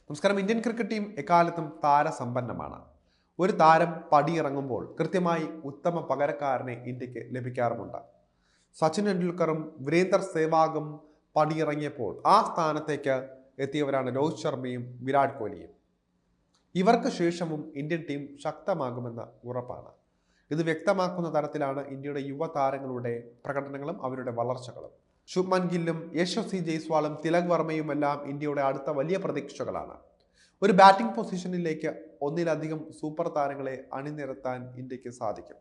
നമസ്കാരം. Indian cricket team എക്കാലത്തും താരസമ്പന്നമാണ്. ഒരു താരം പടിയിറങ്ങുമ്പോൾ കൃത്യമായി ഉത്തമ പകരക്കാരനെ ഇന്ത്യക്ക് ലഭിക്കാറുമുണ്ട്. സച്ചിൻ ടെണ്ടുൽക്കറും വീരേന്ദർ സേവാഗും പടിയിറങ്ങിയപ്പോൾ ആ സ്ഥാനത്തേക്ക് എത്തിയവരാണ് രോഹിത് ശർമ്മയും വിരാട് കോഹ്ലിയും. ഇവർക്ക് ശേഷവും ഇന്ത്യൻ ടീം ശക്തമാകുമെന്ന് ഉറപ്പാണ്. ഇത് വ്യക്തമാക്കുന്ന തരത്തിലാണ് ഇന്ത്യയുടെ യുവതാരങ്ങളുടെ പ്രകടനങ്ങളും അവരുടെ വളർച്ചകളും. ശുഭ്മാൻ ഗില്ലും യശസ്വി ജയ്സ്വാളും തിലക് വർമ്മയുമെല്ലാം ഇന്ത്യയുടെ അടുത്ത വലിയ പ്രതീക്ഷകളാണ്. ഒരു ബാറ്റിംഗ് പൊസിഷനിലേക്ക് ഒന്നിലധികം സൂപ്പർ താരങ്ങളെ അണിനിരത്താൻ ഇന്ത്യക്ക് സാധിക്കും.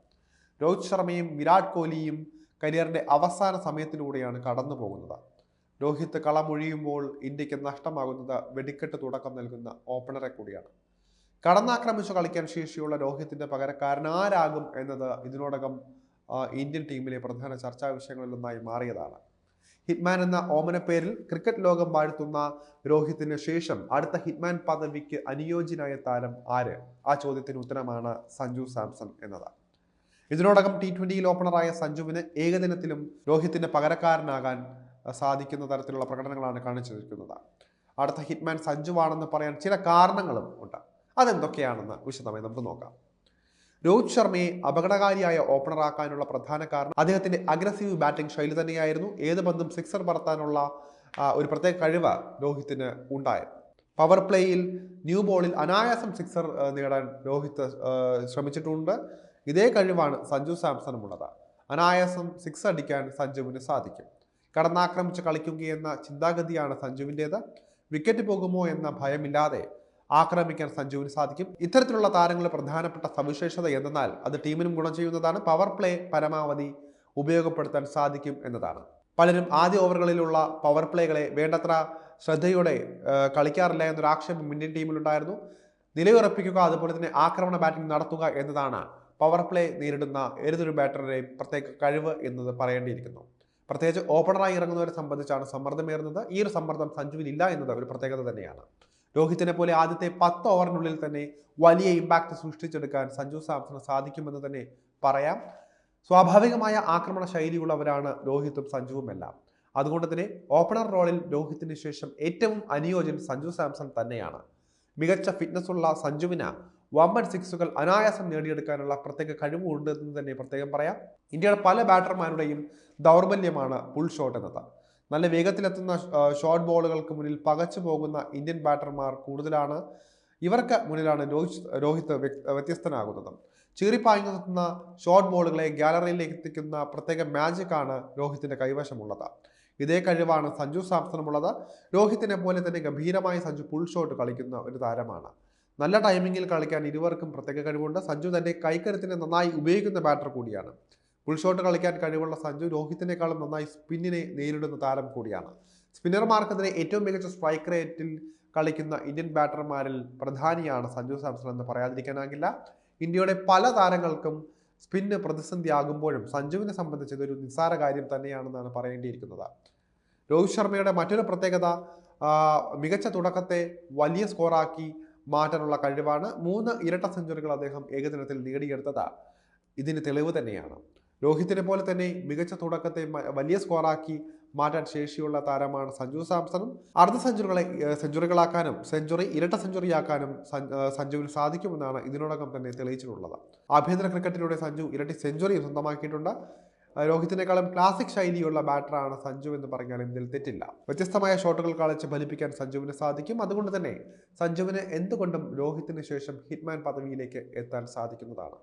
രോഹിത് ശർമ്മയും വിരാട് കോഹ്ലിയും കരിയറിന്റെ അവസാന സമയത്തിലൂടെയാണ് കടന്നു പോകുന്നത്. രോഹിത് കളമൊഴിയുമ്പോൾ ഇന്ത്യക്ക് നഷ്ടമാകുന്നത് വെടിക്കെട്ട് തുടക്കം നൽകുന്ന ഓപ്പണറെ കൂടിയാണ്. കടന്നാക്രമിച്ചു കളിക്കാൻ ശേഷിയുള്ള രോഹിത്തിന്റെ പകരക്കാരൻ ആരാകും എന്നത് ഇതിനോടകം ഇന്ത്യൻ ടീമിലെ പ്രധാന ചർച്ചാ വിഷയങ്ങളിലൊന്നായി മാറിയതാണ്. ഹിറ്റ്മാൻ എന്ന ഓമന പേരിൽ ക്രിക്കറ്റ് ലോകം വാഴ്ത്തുന്ന രോഹിത്തിന് ശേഷം അടുത്ത ഹിറ്റ്മാൻ പദവിക്ക് അനുയോജ്യനായ താരം ആര്? ആ ചോദ്യത്തിന് ഉത്തരമാണ് സഞ്ജു സാംസൺ എന്നത്. ഇതിനോടകം T20 ഓപ്പണറായ സഞ്ജുവിന് ഏകദിനത്തിലും രോഹിത്തിന്റെ പകരക്കാരനാകാൻ സാധിക്കുന്ന തരത്തിലുള്ള പ്രകടനങ്ങളാണ് കാണിച്ചിരിക്കുന്നത്. അടുത്ത ഹിറ്റ്മാൻ സഞ്ജുവാണെന്ന് പറയാൻ ചില കാരണങ്ങളും ഉണ്ട്. അതെന്തൊക്കെയാണെന്ന് വിശദമായി നമുക്ക് നോക്കാം. രോഹിത് ശർമ്മയെ അപകടകാരിയായ ഓപ്പണറാക്കാനുള്ള പ്രധാന കാരണം അദ്ദേഹത്തിന്റെ അഗ്രസീവ് ബാറ്റിംഗ് ശൈലി തന്നെയായിരുന്നു. ഏത് പന്തും സിക്സർ പറത്താനുള്ള ഒരു പ്രത്യേക കഴിവ് രോഹിത്തിന് ഉണ്ടായിരുന്നു. പവർ പ്ലേയിൽ ന്യൂ ബോളിൽ അനായാസം സിക്സർ നേടാൻ രോഹിത് ശ്രമിച്ചിട്ടുണ്ട്. ഇതേ കഴിവാണ് സഞ്ജു സാംസണുമുള്ളത്. അനായാസം സിക്സ് അടിക്കാൻ സഞ്ജുവിന് സാധിക്കും. കടന്നാക്രമിച്ച് കളിക്കുകയെന്ന ചിന്താഗതിയാണ് സഞ്ജുവിൻ്റേത്. വിക്കറ്റ് പോകുമോ എന്ന ഭയമില്ലാതെ ആക്രമിക്കാൻ സഞ്ജുവിന് സാധിക്കും. ഇത്തരത്തിലുള്ള താരങ്ങളുടെ പ്രധാനപ്പെട്ട സവിശേഷത എന്തെന്നാൽ അത് ടീമിനും ഗുണം ചെയ്യുന്നതാണ്. പവർ പ്ലേ പരമാവധി ഉപയോഗപ്പെടുത്താൻ സാധിക്കും എന്നതാണ്. പലരും ആദ്യ ഓവറുകളിലുള്ള പവർ പ്ലേകളെ വേണ്ടത്ര ശ്രദ്ധയോടെ കളിക്കാറില്ല എന്നൊരു ആക്ഷേപം ഇന്ത്യൻ ടീമിലുണ്ടായിരുന്നു. നിലയുറപ്പിക്കുക, അതുപോലെ തന്നെ ആക്രമണ ബാറ്റിംഗ് നടത്തുക എന്നതാണ് പവർ പ്ലേ നേരിടുന്ന ഏതൊരു ബാറ്ററുടെയും പ്രത്യേക കഴിവ് എന്നത് പറയേണ്ടിയിരിക്കുന്നു. പ്രത്യേകിച്ച് ഓപ്പണറായി ഇറങ്ങുന്നവരെ സംബന്ധിച്ചാണ് സമ്മർദ്ദമേറുന്നത്. ഈ ഒരു സമ്മർദ്ദം സഞ്ജുവിൽ ഇല്ല എന്നത് ഒരു പ്രത്യേകത തന്നെയാണ്. രോഹിത്തിനെ പോലെ ആദ്യത്തെ 10 ഓവറിനുള്ളിൽ തന്നെ വലിയ ഇമ്പാക്റ്റ് സൃഷ്ടിച്ചെടുക്കാൻ സഞ്ജു സാംസണ് സാധിക്കുമെന്ന് തന്നെ പറയാം. സ്വാഭാവികമായ ആക്രമണ ശൈലിയുള്ളവരാണ് രോഹിത്തും സഞ്ജുവുമെല്ലാം. അതുകൊണ്ട് തന്നെ ഓപ്പണർ റോളിൽ രോഹിത്തിന് ശേഷം ഏറ്റവും അനുയോജ്യൻ സഞ്ജു സാംസൺ തന്നെയാണ്. മികച്ച ഫിറ്റ്നസ് ഉള്ള സഞ്ജുവിന് വമ്പൻ സിക്സുകൾ അനായാസം നേടിയെടുക്കാനുള്ള പ്രത്യേക കഴിവുണ്ട് എന്ന് തന്നെ പ്രത്യേകം പറയാം. ഇന്ത്യയുടെ പല ബാറ്റർമാരുടെയും ദൗർബല്യമാണ് പുൾ ഷോട്ട് എന്നത്. നല്ല വേഗത്തിലെത്തുന്ന ഷോർട്ട് ബോളുകൾക്ക് മുന്നിൽ പകച്ചു പോകുന്ന ഇന്ത്യൻ ബാറ്റർമാർ കൂടുതലാണ്. ഇവർക്ക് മുന്നിലാണ് രോഹിത് വ്യത്യസ്തനാകുന്നത്. ചീറിപ്പായുന്ന ഷോർട്ട് ബോളുകളെ ഗാലറിയിലേക്ക് എത്തിക്കുന്ന പ്രത്യേക മാജിക്കാണ് രോഹിത്തിന്റെ കൈവശമുള്ളത്. ഇതേ കഴിവാണ് സഞ്ജു സാംസണുമുള്ളത്. രോഹിത്തിനെ പോലെ തന്നെ ഗംഭീരമായി സഞ്ജു പുൾ ഷോട്ട് കളിക്കുന്ന ഒരു താരമാണ്. നല്ല ടൈമിങ്ങിൽ കളിക്കാൻ ഇരുവർക്കും പ്രത്യേക കഴിവുണ്ട്. സഞ്ജു തന്റെ കൈക്കരുത്തിനെ നന്നായി ഉപയോഗിക്കുന്ന ബാറ്റർ കൂടിയാണ്. ഫുൾ ഷോട്ട് കളിക്കാൻ കഴിവുള്ള സഞ്ജു രോഹിത്തിനേക്കാളും നന്നായി സ്പിന്നിനെ നേരിടുന്ന താരം കൂടിയാണ്. സ്പിന്നർമാർക്കെതിരെ ഏറ്റവും മികച്ച സ്ട്രൈക്ക് റേറ്റിൽ കളിക്കുന്ന ഇന്ത്യൻ ബാറ്റർമാരിൽ പ്രധാനിയാണ് സഞ്ജു സാംസൺ എന്ന് പറയാതിരിക്കാനാകില്ല. ഇന്ത്യയുടെ പല താരങ്ങൾക്കും സ്പിന്ന് പ്രതിസന്ധിയാകുമ്പോഴും സഞ്ജുവിനെ സംബന്ധിച്ച് ഇതൊരു നിസ്സാര കാര്യം തന്നെയാണെന്നാണ് പറയേണ്ടിയിരിക്കുന്നത്. രോഹിത് ശർമ്മയുടെ മറ്റൊരു പ്രത്യേകത മികച്ച തുടക്കത്തെ വലിയ സ്കോറാക്കി മാറ്റാനുള്ള കഴിവാണ്. 3 ഇരട്ട സെഞ്ചുറികൾ അദ്ദേഹം ഏകദിനത്തിൽ നേടിയെടുത്തത് ഇതിന് തെളിവ് തന്നെയാണ്. രോഹിത്തിനെ പോലെ തന്നെ മികച്ച തുടക്കത്തെ വലിയ സ്കോറാക്കി മാറ്റാൻ ശേഷിയുള്ള താരമാണ് സഞ്ജു സാംസണും. അർദ്ധ സെഞ്ചുറികളാക്കാനും ഇരട്ട സെഞ്ചുറിയാക്കാനും സഞ്ജുവിന് സാധിക്കുമെന്നാണ് ഇതിനോടകം തന്നെ തെളിയിച്ചിട്ടുള്ളത്. ആഭ്യന്തര ക്രിക്കറ്റിലൂടെ സഞ്ജു ഇരട്ടി സെഞ്ചുറിയും സ്വന്തമാക്കിയിട്ടുണ്ട്. രോഹിത്തിനേക്കാളും ക്ലാസിക് ശൈലിയുള്ള ബാറ്ററാണ് സഞ്ജു എന്ന് പറഞ്ഞാലും ഇതിൽ തെറ്റില്ല. വ്യത്യസ്തമായ ഷോട്ടുകൾ കളിച്ച് ഫലിപ്പിക്കാൻ സഞ്ജുവിന് സാധിക്കും. അതുകൊണ്ട് തന്നെ സഞ്ജുവിന് എന്തുകൊണ്ടും രോഹിത്തിന് ശേഷം ഹിറ്റ്മാൻ പദവിയിലേക്ക് എത്താൻ സാധിക്കുന്നതാണ്.